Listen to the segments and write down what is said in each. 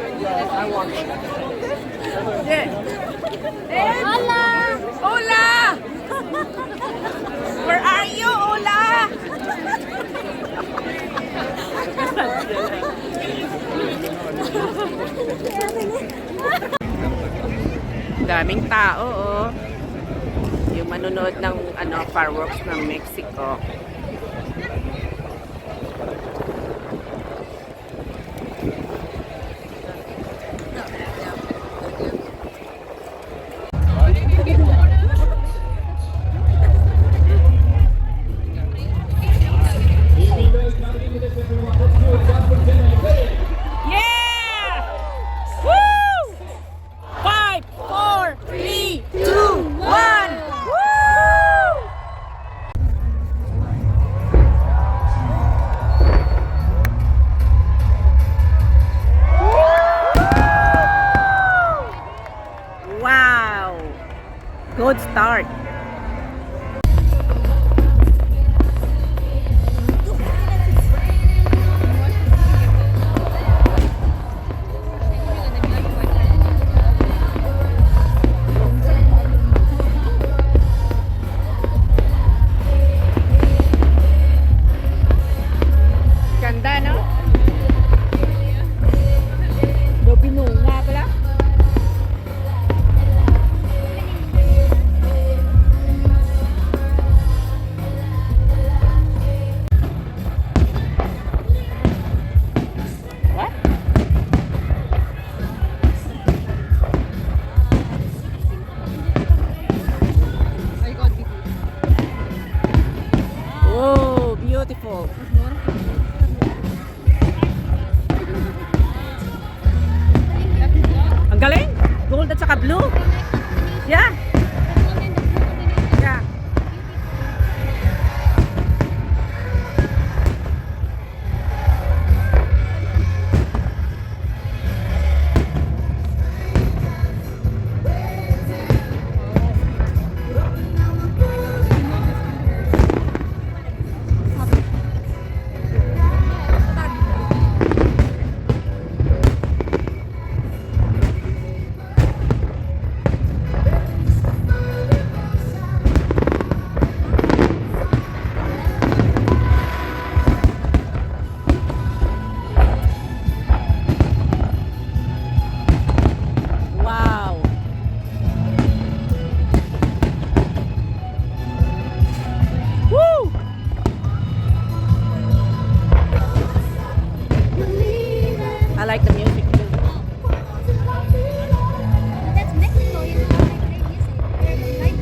I want it. Yeah. Hola! Hola! Where are you, Hola? Daming tao, oh. Yung manonood ng fireworks ng Mexico. Yeah! Woo! 5, 4, 3, 2, 1. Woo! Wow! Good start. Ganda, no? Dobino nga pala. What? Oh, beautiful. Ang galing! Gold at saka blue. Yeah. Yeah. Wow. Woo! I like the music too. That's Mexico, you know, like great music. They're like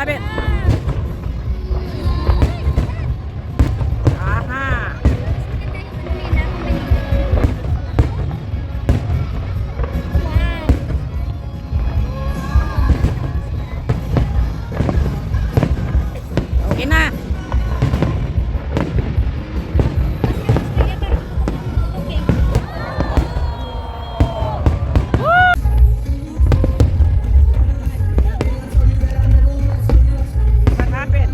Stop it. Aha. Okay na. What happened?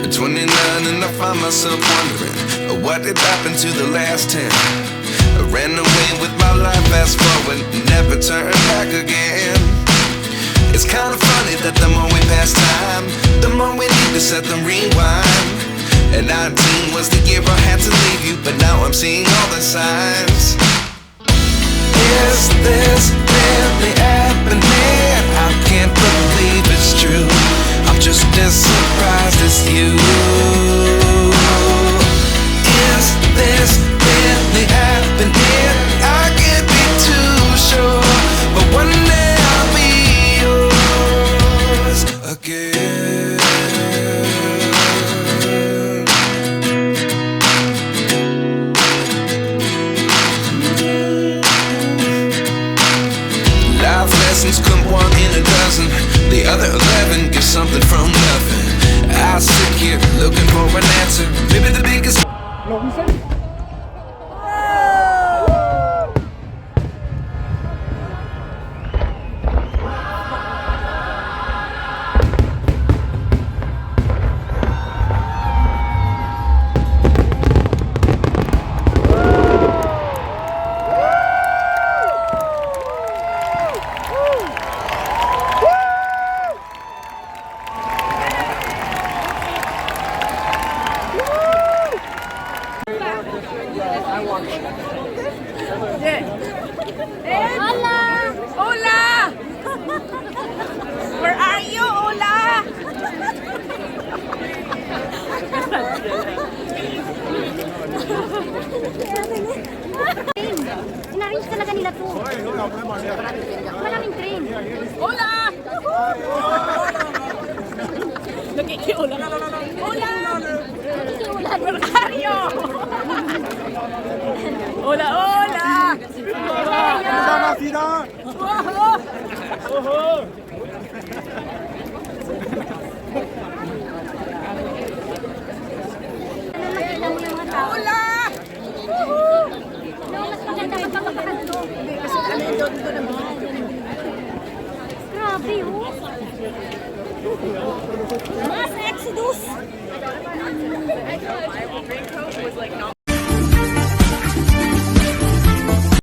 At 29 and I find myself wondering what did happen to the last 10. I ran away with my life, fast forward, never turn back again. It's kind of funny that the more we pass time, the more we need to set the rewind. And 19 was the year I had to leave you, but now I'm seeing all the signs. Is this really happening? I can't believe it's true. I'm just as surprised as you. Is this really happening? I can't be too sure, but one day I'll be yours again. Life lessons come one in a dozen. The other 11 get something from nothing. I sit here looking for an answer. Maybe the biggest. Hola! Hola! Where are you, Hola? In-arrange talaga nila to. Maraming train. Hola! Nakikiulan. Hola! Nakikiulan. Where are you? Hola, hola! Ano makita mo yung mga tao? Hola! No, mas maganda kapag makakadlo. Kasi ano yung doon ko naman? Grabe, oh. Mass exodus. Raincoat was like not